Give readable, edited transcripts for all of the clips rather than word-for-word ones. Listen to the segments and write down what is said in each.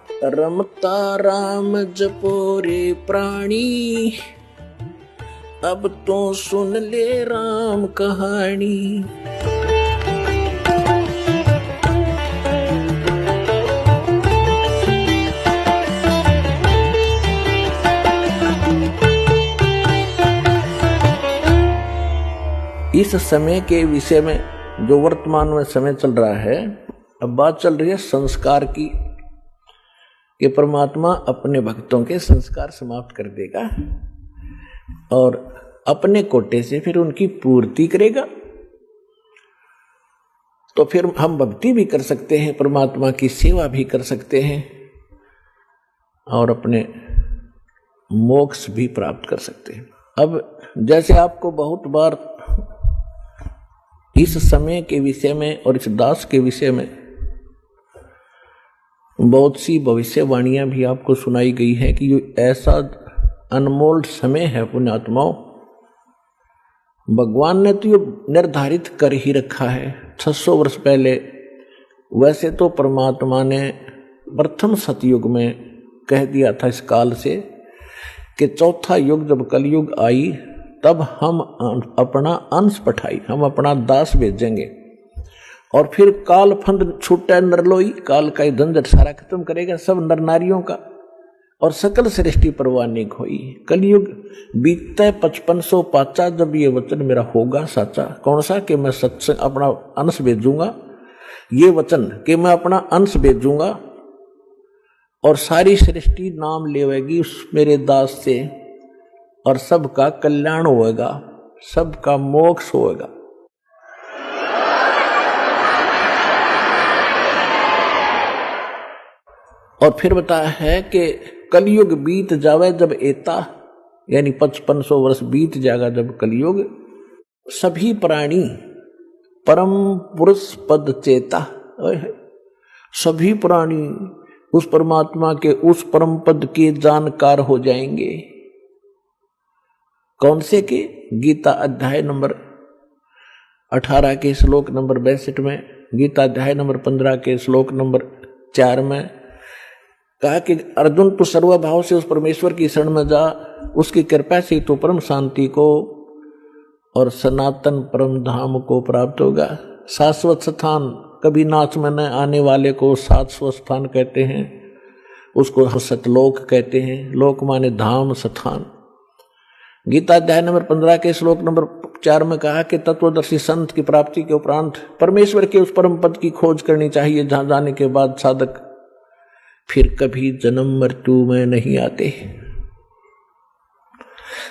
रमता राम जपो रे प्राणी, अब तो सुन ले राम कहानी। इस समय के विषय में, जो वर्तमान में समय चल रहा है, अब बात चल रही है संस्कार की, कि परमात्मा अपने भक्तों के संस्कार समाप्त कर देगा और अपने कोटे से फिर उनकी पूर्ति करेगा। तो फिर हम भक्ति भी कर सकते हैं, परमात्मा की सेवा भी कर सकते हैं और अपने मोक्ष भी प्राप्त कर सकते हैं। अब जैसे आपको बहुत बार इस समय के विषय में और इस दास के विषय में बहुत सी भविष्यवाणियां भी आपको सुनाई गई है कि ये ऐसा अनमोल समय है पुण्यात्माओं, भगवान ने तो ये निर्धारित कर ही रखा है 600 वर्ष पहले। वैसे तो परमात्मा ने प्रथम सतयुग में कह दिया था इस काल से कि चौथा युग जब कलयुग आई तब हम अपना अंश पठाई, हम अपना दास भेजेंगे और फिर काल फंद छूटा नरलोई, काल का झंझट सारा खत्म करेगा सब नर नारियों का और सकल सृष्टि परवानिक होई। कलयुग बीतता 5500 पाचा जब ये वचन मेरा होगा साचा। कौन सा? कि मैं सत्संग अपना अंश भेजूंगा, ये वचन कि मैं अपना अंश भेजूंगा और सारी सृष्टि नाम लेवेगी उस मेरे दास से और सबका कल्याण होएगा, सबका मोक्ष होएगा। और फिर बताया है कि कलयुग बीत जावे जब एता, यानी 5500 वर्ष बीत जाएगा जब कलयुग, सभी प्राणी परम पुरुष पद चेता, सभी प्राणी उस परमात्मा के उस परम पद के जानकार हो जाएंगे। कौन से के? गीता अध्याय नंबर 18 के श्लोक नंबर 62 में, गीता अध्याय नंबर 15 के श्लोक नंबर 4 में कहा कि अर्जुन तू सर्वभाव से उस परमेश्वर की शरण में जा, उसकी कृपा से तो परम शांति को और सनातन परम धाम को प्राप्त होगा। शाश्वत स्थान, कभी नाच में न आने वाले को शाश्वत स्थान कहते हैं, उसको सतलोक कहते हैं। लोक माने धाम, स्थान। गीता अध्याय नंबर 15 के श्लोक नंबर 4 में कहा कि तत्वदर्शी संत की प्राप्ति के उपरांत परमेश्वर के उस परम पद की खोज करनी चाहिए जहां जाने के बाद साधक फिर कभी जन्म मृत्यु में नहीं आते।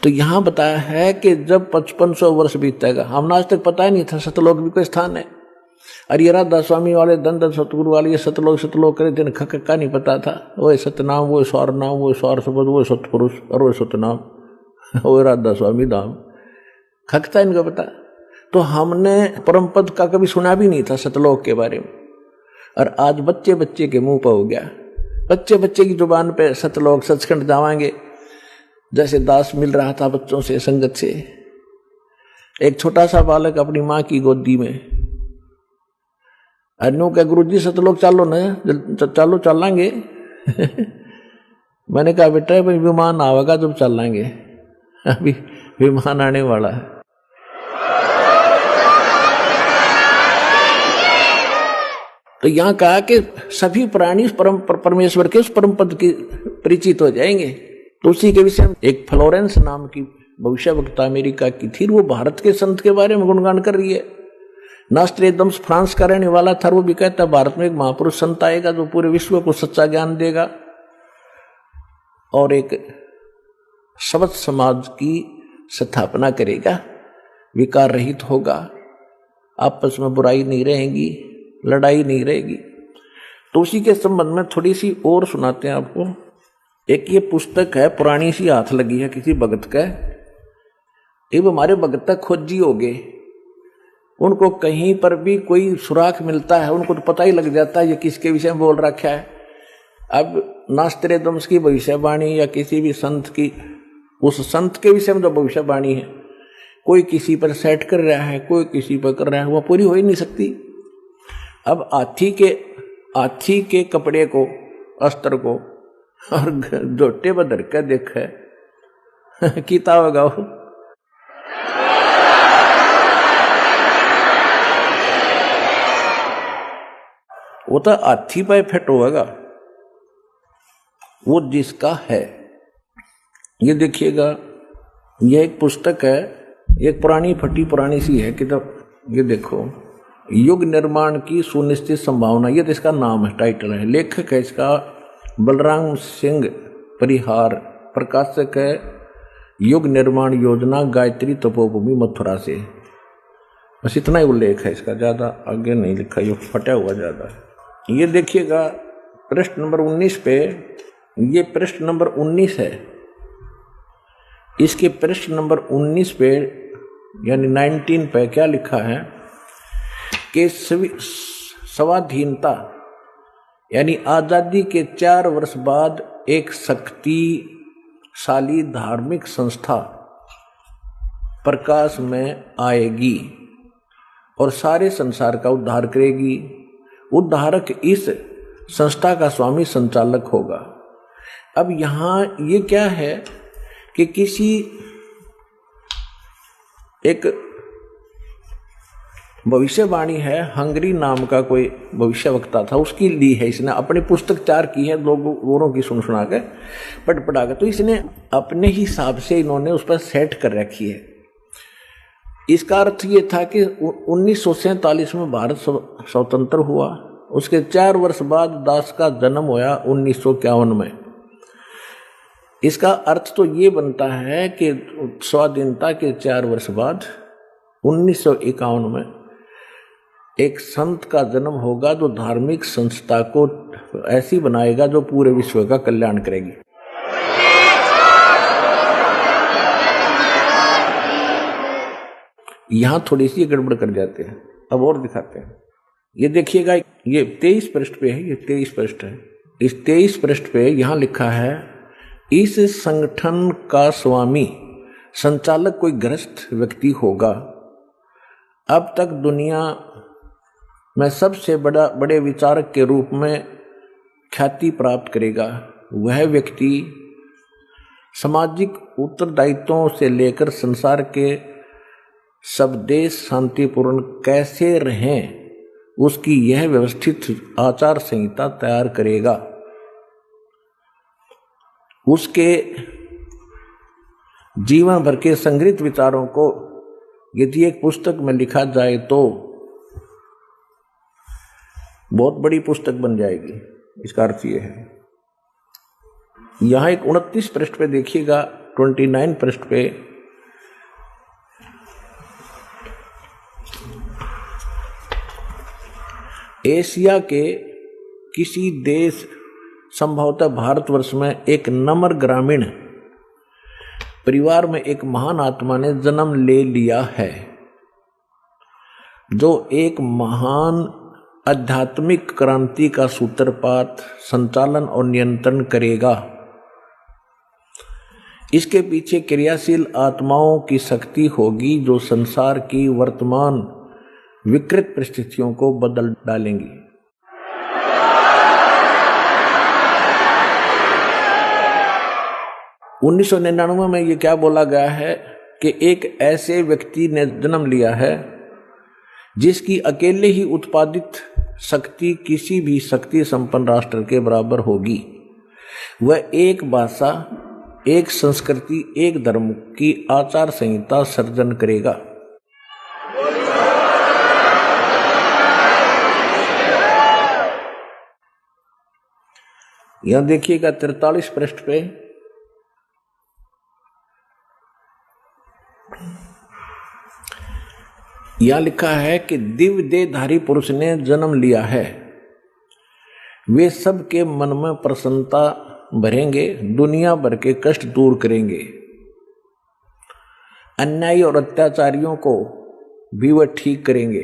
तो यहां बताया है कि जब 5500 वर्ष बीतेगा, हमने आज तक पता ही नहीं था सतलोक भी कोई स्थान है। अरे राधा स्वामी वाले दंड सतगुरु वाले सतलोक करे दिन का नहीं पता था। वो सतनाम, वो स्वर नाम, वो स्वर शब्द, वो सतपुरुष और वो सतनाम, वो राधा स्वामी धाम, खकता इनको पता। तो हमने परम पद का कभी सुना भी नहीं था सतलोक के बारे में, और आज बच्चे बच्चे के मुंह पर हो गया। बच्चे बच्चे की जुबान पे सतलोक सचखंड जावांगे, जैसे दास मिल रहा था बच्चों से, संगत से। एक छोटा सा बालक अपनी माँ की गोदी में, अनु का गुरु जी सतलोक चालो न, चालो चलांगे। मैंने कहा बेटा भाई विमान आवेगा जब चलांगे, अभी विमान आने वाला है। तो यहां कहा कि सभी प्राणी परमेश्वर के उस परम पद की परिचित हो जाएंगे। तो उसी के विषय में एक फ्लोरेंस नाम की भविष्यवक्ता अमेरिका की थी, वो भारत के संत के बारे में गुणगान कर रही है। नास्ट्रेदम्स फ्रांस का रहने वाला था, वो भी कहता है भारत में एक महापुरुष संत आएगा जो पूरे विश्व को सच्चा ज्ञान देगा और एक शब्द समाज की स्थापना करेगा, विकार रहित होगा, आपस में बुराई नहीं रहेगी, लड़ाई नहीं रहेगी। तो उसी के संबंध में थोड़ी सी और सुनाते हैं आपको। एक ये पुस्तक है, पुरानी सी हाथ लगी है किसी भगत का। ये हमारे भगत तक खोजी हो गए, उनको कहीं पर भी कोई सुराख मिलता है उनको तो पता ही लग जाता है ये किसके विषय में बोल रखा है। अब नास्ट्रेदम्स की भविष्यवाणी या किसी भी संत की, उस संत के विषय में जो भविष्यवाणी है, कोई किसी पर सेट कर रहा है, कोई किसी पर कर रहा है, वह पूरी हो ही नहीं सकती। अब हाथी के कपड़े को अस्त्र को और जोटे बदर के देखे कीता होगा वो तो हाथी पे फिट होगा वो जिसका है। ये देखिएगा, ये एक पुस्तक है, एक पुरानी फटी पुरानी सी है किताब। ये देखो, युग निर्माण की सुनिश्चित संभावना, ये तो इसका नाम है, टाइटल है। लेखक है इसका बलराम सिंह परिहार, प्रकाशक है युग निर्माण योजना, गायत्री तपोभूमि मथुरा से। बस इतना ही उल्लेख है इसका, ज्यादा आगे नहीं लिखा, ये फटा हुआ ज्यादा है। ये देखिएगा पृष्ठ नंबर 19 पे, ये पृष्ठ नंबर 19 है, इसके पृष्ठ नंबर 19 पे यानी 19 पे क्या लिखा है कि स्वाधीनता यानी आजादी के 4 वर्ष बाद एक शक्तिशाली धार्मिक संस्था प्रकाश में आएगी और सारे संसार का उद्धार करेगी। उद्धारक इस संस्था का स्वामी संचालक होगा। अब यहाँ ये क्या है कि किसी एक भविष्यवाणी है, हंगरी नाम का कोई भविष्यवक्ता था, उसकी ली है इसने, अपनी पुस्तक 4 की है, लोगों की सुना के पढ़ा के, तो इसने अपने हिसाब से इन्होंने उस पर सेट कर रखी है। इसका अर्थ ये था कि 1947 में भारत स्वतंत्र हुआ, उसके 4 वर्ष बाद दास का जन्म होया 1951 में। इसका अर्थ तो ये बनता है कि स्वाधीनता के 4 वर्ष बाद 1951 में एक संत का जन्म होगा जो धार्मिक संस्था को ऐसी बनाएगा जो पूरे विश्व का कल्याण करेगी। यहां थोड़ी सी गड़बड़ कर जाते हैं, अब और दिखाते हैं। ये देखिएगा, ये 23 पृष्ठ पे है, ये 23 पृष्ठ है। इस 23 पृष्ठ पे यहां लिखा है, इस संगठन का स्वामी संचालक कोई गृहस्थ व्यक्ति होगा। अब तक दुनिया में सबसे बड़े विचारक के रूप में ख्याति प्राप्त करेगा। वह व्यक्ति सामाजिक उत्तरदायित्वों से लेकर संसार के सब देश शांतिपूर्ण कैसे रहें उसकी यह व्यवस्थित आचार संहिता तैयार करेगा। उसके जीवन भर के संग्रहित विचारों को यदि एक पुस्तक में लिखा जाए तो बहुत बड़ी पुस्तक बन जाएगी। इसका अर्थ यह है। यहां एक 29 पृष्ठ पे देखिएगा, 29 पृष्ठ पे एशिया के किसी देश, संभवतः भारतवर्ष में, एक नम्र ग्रामीण परिवार में एक महान आत्मा ने जन्म ले लिया है जो एक महान आध्यात्मिक क्रांति का सूत्रपात, संचालन और नियंत्रण करेगा। इसके पीछे क्रियाशील आत्माओं की शक्ति होगी जो संसार की वर्तमान विकृत परिस्थितियों को बदल डालेंगी। उन्नीस 1999 में ये क्या बोला गया है कि एक ऐसे व्यक्ति ने जन्म लिया है जिसकी अकेले ही उत्पादित शक्ति किसी भी शक्ति संपन्न राष्ट्र के बराबर होगी। वह एक भाषा, एक संस्कृति, एक धर्म की आचार संहिता सर्जन करेगा। यहां देखिएगा 43 पृष्ठ पे यहां लिखा है कि दिव्य देहधारी पुरुष ने जन्म लिया है। वे सबके मन में प्रसन्नता भरेंगे, दुनिया भर के कष्ट दूर करेंगे। अन्यायी और अत्याचारियों को भी वह ठीक करेंगे।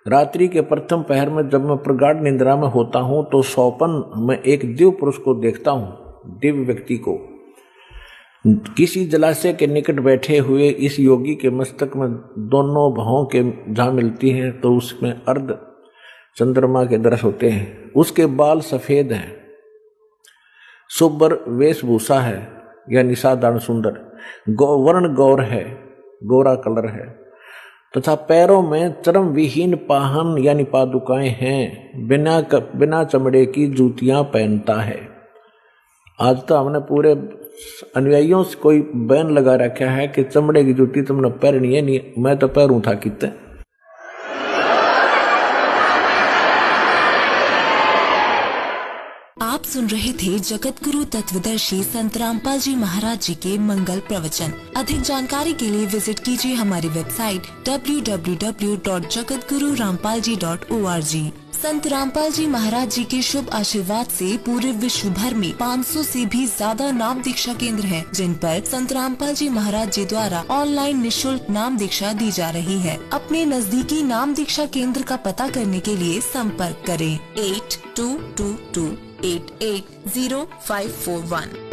रात्रि के प्रथम पहर में जब मैं प्रगाढ़ निद्रा में होता हूं तो स्वप्न में एक दिव्य पुरुष को देखता हूं। दिव्य व्यक्ति को किसी जलाशय के निकट बैठे हुए इस योगी के मस्तक में दोनों भौं के जहां मिलती हैं तो उसमें अर्ध चंद्रमा के दृश्य होते हैं। उसके बाल सफेद हैं शुभ्र वेशभूषा है यानी साधारण सुंदर, वर्ण गौर है, गोरा कलर है, तथा पैरों में चर्म विहीन पाहन यानी पादुकाएं हैं, बिना चमड़े की जूतियां पहनता है। आज तो हमने पूरे अनुयायियों से कोई बैन लगा रखा है कि चमड़े की जूती तुमने पहननी है, नहीं मैं तो पहनूं था कितने। आप सुन रहे थे जगत गुरु तत्वदर्शी संत रामपाल जी महाराज जी के मंगल प्रवचन। अधिक जानकारी के लिए विजिट कीजिए हमारी वेबसाइट www.jagatgururampalji.org। संत रामपाल जी महाराज जी के शुभ आशीर्वाद से पूरे विश्व भर में 500 से भी ज्यादा नाम दीक्षा केंद्र हैं, जिन पर संत रामपाल जी महाराज जी द्वारा ऑनलाइन निःशुल्क नाम दीक्षा दी जा रही है। अपने नजदीकी नाम दीक्षा केंद्र का पता करने के लिए संपर्क करें 8222880541।